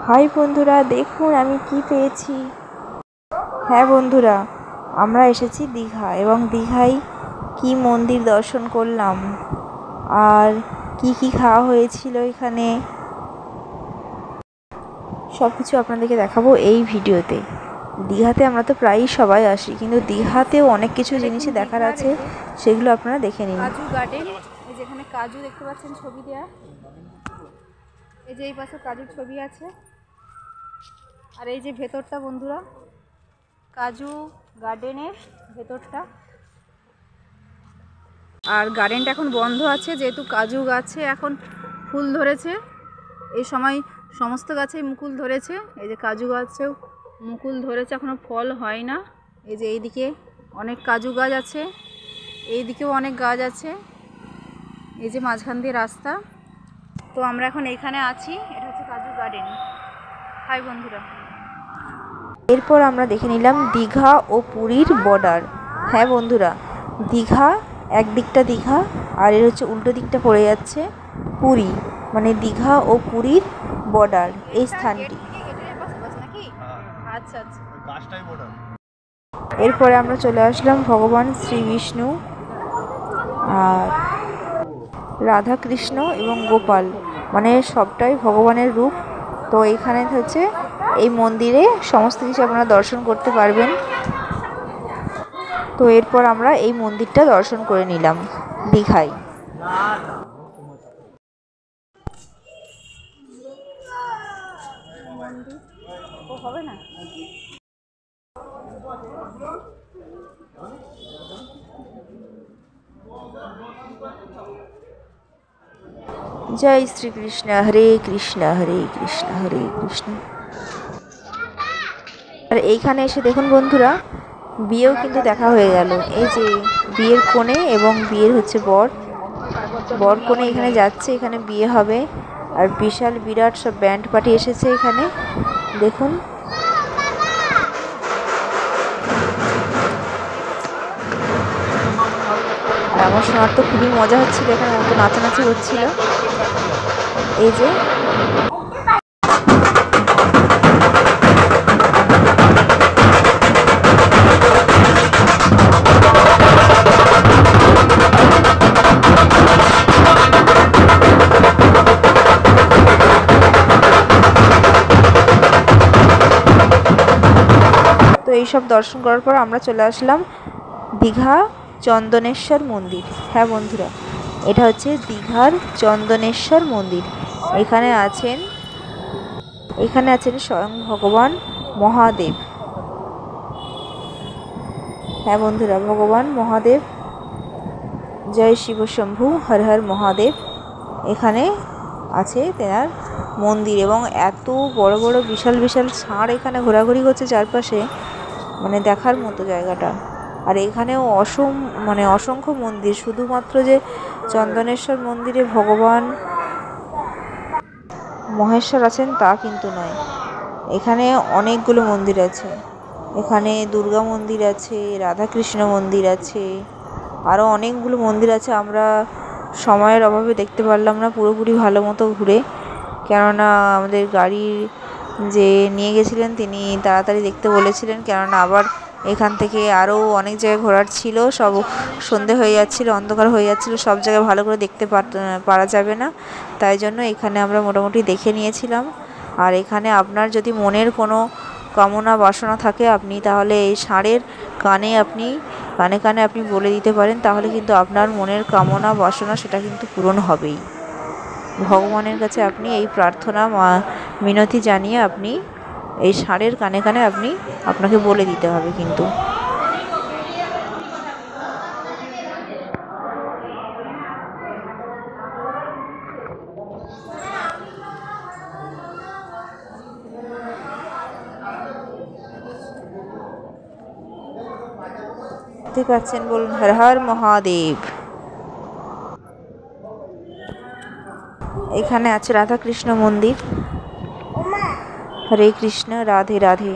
High বন্ধুরা, দেখুন আমি কি পেয়েছি। হ্যাঁ বন্ধুরা, আমরা এসেছি দীঘা এবং দীঘায় কি মন্দির দর্শন করলাম আর কি কি খাওয়া হয়েছিল এখানে সব কিছু আপনাদেরকে দেখাবো এই ভিডিওতে। দীঘাতে আমরা তো প্রায়ই সবাই আসি, কিন্তু দীঘাতেও অনেক কিছু জিনিসই দেখার আছে, সেগুলো আপনারা দেখে নিন। কাজু গার্ডেন, এই যেখানে কাজু দেখতে পাচ্ছেন ছবি দেওয়া, এই যে এই পাশে কাজুর ছবি আছে। আর এই যে ভেতরটা বন্ধুরা, কাজু গার্ডেনের ভেতরটা। আর গার্ডেনটা এখন বন্ধ আছে, যেহেতু কাজু গাছে এখন ফুল ধরেছে। এই সময় সমস্ত গাছেই মুকুল ধরেছে। এই যে কাজু গাছেও মুকুল ধরেছে, এখনও ফল হয় না। এই যে এইদিকে অনেক কাজু গাছ আছে, এইদিকেও অনেক গাছ আছে। এই যে মাঝখান দিয়ে রাস্তা। তো আমরা এখন এইখানে আছি, এটা হচ্ছে কাজু গার্ডেন। হাই বন্ধুরা। এরপর আমরা দেখে নিলাম দীঘা ও পুরীর বর্ডার। হ্যাঁ বন্ধুরা, দীঘা একদিকটা দীঘা আর এর হচ্ছে উল্টো দিকটা পড়ে যাচ্ছে পুরী, মানে দীঘা ও পুরীর বর্ডার এই স্থানটি। আচ্ছা আচ্ছা। এরপরে আমরা চলে আসলাম ভগবান শ্রী বিষ্ণু আর রাধা কৃষ্ণ এবং গোপাল, মানে সবটাই ভগবানের রূপ। তো এইখানে হচ্ছে এই মন্দিরে সমস্ত কিছু আপনারা দর্শন করতে পারবেন। তো এরপর আমরা এই মন্দিরটা দর্শন করে নিলাম দীঘায়। হবে না। জয় শ্রীকৃষ্ণ, হরে কৃষ্ণ হরে কৃষ্ণ হরে কৃষ্ণ। আর এইখানে এসে দেখুন বন্ধুরা, বিয়েও কিন্তু দেখা হয়ে গেল। এই যে বিয়ের কনে এবং বিয়ের হচ্ছে বর কনে এখানে যাচ্ছে, এখানে বিয়ে হবে। আর বিশাল বিরাট সব ব্যান্ড পার্টি এসেছে এখানে, দেখুন। আর আমার শোনার তো খুবই মজা হচ্ছিল, এখানে মতো নাচানাচি হচ্ছিল। এই যে তো এইসব দর্শন করার পর আমরা চলে আসলাম দীঘা চন্দনেশ্বর মন্দির। হ্যাঁ বন্ধুরা, এটা হচ্ছে দীঘার চন্দনেশ্বর মন্দির। এখানে আছেন স্বয়ং ভগবান মহাদেব। হ্যাঁ বন্ধুরা, ভগবান মহাদেব, জয় শিব শম্ভু, হর হর মহাদেব। এখানে আছে তেনার মন্দির এবং এত বড় বড় বিশাল বিশাল ষাঁড় এখানে ঘোরাঘুরি করছে চারপাশে, মানে দেখার মতো জায়গাটা। আর এখানেও অসংখ্য মন্দির, শুধুমাত্র যে চন্দনেশ্বর মন্দিরে ভগবান মহেশ্বর আছেন তা কিন্তু নয়, এখানে অনেকগুলো মন্দির আছে। এখানে দুর্গা মন্দির আছে, রাধাকৃষ্ণ মন্দির আছে, আরও অনেকগুলো মন্দির আছে। আমরা সময়ের অভাবে দেখতে পারলাম না পুরোপুরি ভালো মতো ঘুরে, কেননা আমাদের গাড়ির যে নিয়ে গেছিলেন তিনি তাড়াতাড়ি দেখতে বলেছিলেন, কেননা আবার এখান থেকে আরও অনেক জায়গায় ঘোরার ছিল। সব সন্ধে হয়ে যাচ্ছিলো, অন্ধকার হয়ে যাচ্ছিলো, সব জায়গায় ভালো করে দেখতে পারা যাবে না। তাই জন্য এখানে আমরা মোটামুটি দেখে নিয়েছিলাম। আর এখানে আপনার যদি মনের কোনো কামনা বাসনা থাকে, আপনি তাহলে এই ষাঁড়ের কানে আপনি বলে দিতে পারেন, তাহলে কিন্তু আপনার মনের কামনা বাসনা সেটা কিন্তু পূরণ হবেই। ভগবানের কাছে আপনি এই প্রার্থনা মিনতি জানিয়ে আপনি এই ষাঁড়ের কানে কানে আপনাকে বলে দিতে হবে কিন্তু। ঠিক আছেন, বলুন হর হর মহাদেব। এখানে আছে রাধাকৃষ্ণ মন্দির। হরে কৃষ্ণ, রাধে রাধে।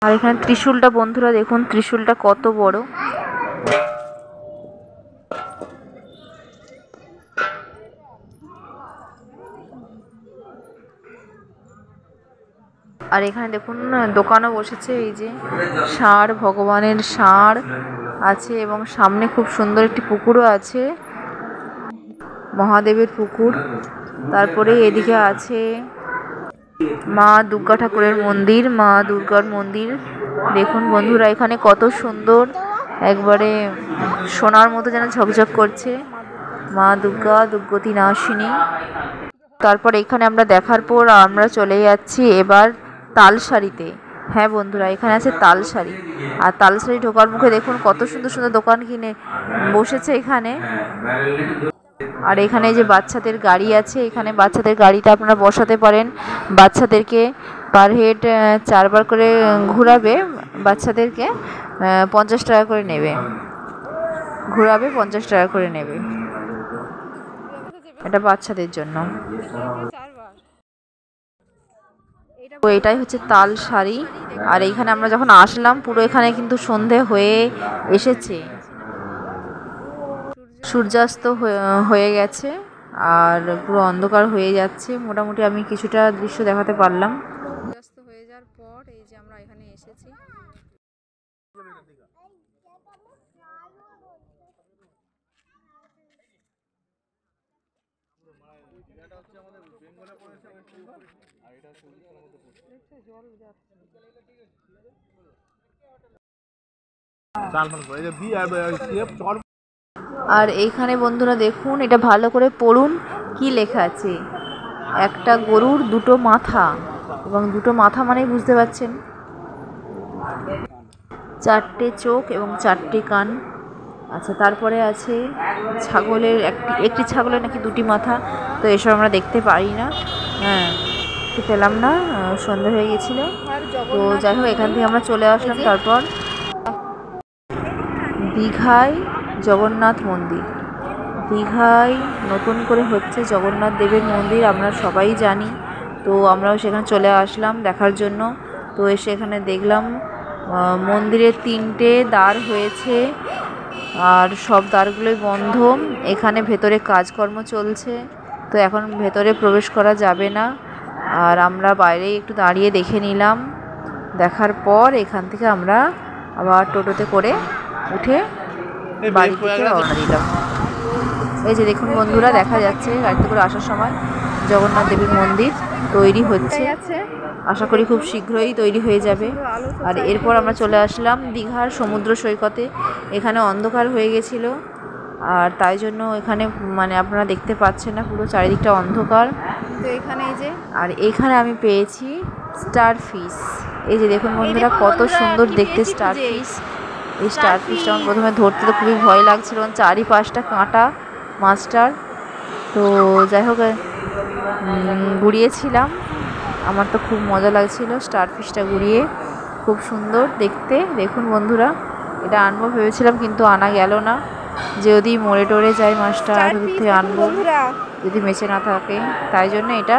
আর এখানে ত্রিশূলটা বন্ধুরা দেখুন, ত্রিশূলটা কত বড়। আর এখানে দেখুন দোকানও বসেছে, এই যে ষাঁড়, ভগবানের ষাঁড় আছে এবং সামনে খুব সুন্দর একটি পুকুরও আছে, মহাদেবের পুকুর। তারপরে এদিকে আছে মা দুর্গা ঠাকুরের মন্দির, মা দুর্গার মন্দির। দেখুন বন্ধুরা এখানে কত সুন্দর, একবারে সোনার মতো যেন ঝকঝক করছে, মা দুর্গা দুর্গতি নাশিনী। তারপর এখানে আমরা দেখার পর আমরা চলে যাচ্ছি এবার তালসারিতে। হ্যাঁ বন্ধুরা, এখানে আছে তালসারি। আর তালসারি ঢোকার মুখে দেখুন কত সুন্দর সুন্দর দোকান কিনে বসেছে এখানে। আর এখানে যে বাচ্চাদের গাড়ি আছে, এখানে বাচ্চাদের গাড়িতে আপনারা বসাতে পারেন। বাচ্চাদেরকে পার হেড 4 বার করে ঘোরাবে, বাচ্চাদেরকে 50 টাকা করে নেবে, ঘোরাবে 50 টাকা করে নেবে। এটা বাচ্চাদের জন্য। তো এটাই হচ্ছে তালসারি। আর এইখানে আমরা যখন আসলাম পুরো এখানে কিন্তু সন্ধে হয়ে এসেছে, সূর্যাস্ত হয়ে গেছে আর পুরো অন্ধকার হয়ে যাচ্ছে। মোটামুটি আমি কিছুটা দৃশ্য দেখাতে পারলাম। সূর্যাস্ত হয়ে যাওয়ার পর এই যে আমরা এখানে এসেছি। আর এইখানে বন্ধুরা দেখুন, এটা ভালো করে পড়ুন কি লেখা আছে। একটা গরুর 2টো মাথা, এবং 2টো মাথা মানেই বুঝতে পারছেন 4টে চোখ এবং 4টে কান। আচ্ছা, তারপরে আছে ছাগলের একটি ছাগলের নাকি 2টি মাথা। তো এসব আমরা দেখতে পারি না, হ্যাঁ পেলাম না, সন্ধ্যা হয়ে গেছিল। তো যাই হোক এখান থেকে আমরা চলে আসলাম। তারপর দীঘায় জগন্নাথ মন্দির, দীঘায় নতুন করে হচ্ছে জগন্নাথ দেবের মন্দির, আমরা সবাই জানি। তো আমরাও সেখানে চলে আসলাম দেখার জন্য। তো এসে এখানে দেখলাম মন্দিরের 3টে দ্বার হয়েছে আর সব দ্বারগুলোই বন্ধ। এখানে ভেতরে কাজকর্ম চলছে, তো এখন ভেতরে প্রবেশ করা যাবে না। আর আমরা বাইরেই একটু দাঁড়িয়ে দেখে নিলাম। দেখার পর এখান থেকে আমরা আবার টোটোতে করে উঠে বাড়ি থেকে রওনা দিলাম। এই যে দেখুন বন্ধুরা, দেখা যাচ্ছে গাড়িতে করে আসার সময় জগন্নাথ দেবের মন্দির তৈরি হচ্ছে, আশা করি খুব শীঘ্রই তৈরি হয়ে যাবে। আর এরপর আমরা চলে আসলাম দীঘার সমুদ্র সৈকতে। এখানে অন্ধকার হয়ে গেছিলো আর তাই জন্য এখানে মানে আপনারা দেখতে পাচ্ছেন না, পুরো চারিদিকটা অন্ধকার। তো এখানে এই যে, আর এইখানে আমি পেয়েছি স্টার ফিশ। এই যে দেখুন বন্ধুরা কত সুন্দর দেখতে স্টার ফিশ। এই স্টার ফিশটা আমার প্রথমে ধরতে তো খুবই ভয় লাগছিল, চারিপাশটা কাঁটা মাছটার। তো যাই হোক গুড়িয়েছিলাম, আমার তো খুব মজা লাগছিল স্টার ফিশটা গুড়িয়ে, খুব সুন্দর দেখতে। দেখুন বন্ধুরা, এটা আনবো ভেবেছিলাম কিন্তু আনা গেল না, যদি মরে টরে যায় মাছটা দূর থেকে আনবো, যদি বেঁচে না থাকে, তাই জন্য এটা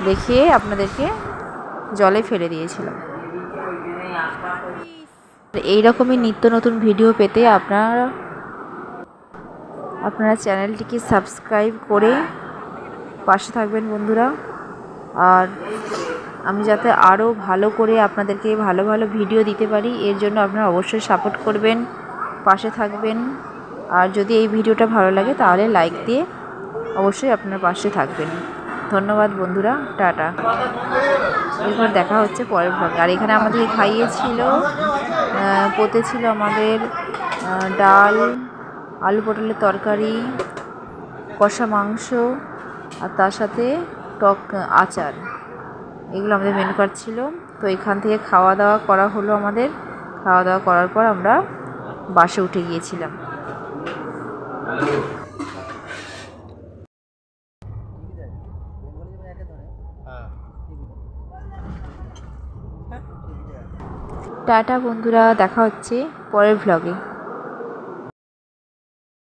দেখিয়ে আপনাদেরকে জলে ফেলে দিয়েছিলাম। এইরকমই নিত্য নতুন ভিডিও পেতে আপনারা চ্যানেলটিকে সাবস্ক্রাইব করে পাশে থাকবেন বন্ধুরা। আর আমি যাতে আরও ভালো করে আপনাদেরকে ভালো ভালো ভিডিও দিতে পারি, এর জন্য আপনারা অবশ্যই সাপোর্ট করবেন, পাশে থাকবেন। আর যদি এই ভিডিওটা ভালো লাগে তাহলে লাইক দিয়ে অবশ্যই আপনার পাশে থাকবেন। ধন্যবাদ বন্ধুরা, টাটা। এরপর দেখা হচ্ছে পরের ব্লগে। আর এখানে আমাদের খাইয়েছিল, পতেছিল আমাদের ডাল, আলু পটলের তরকারি, কষা মাংস আর তার সাথে টক আচার, এগুলো আমাদের মেনু কার্ড ছিল। তো এখান থেকে খাওয়া দাওয়া করা হলো আমাদের। খাওয়া দাওয়া করার পর আমরা বাসে উঠে গিয়েছিলাম। টাটা বন্ধুরা, দেখা হচ্ছে পরের ভ্লগে।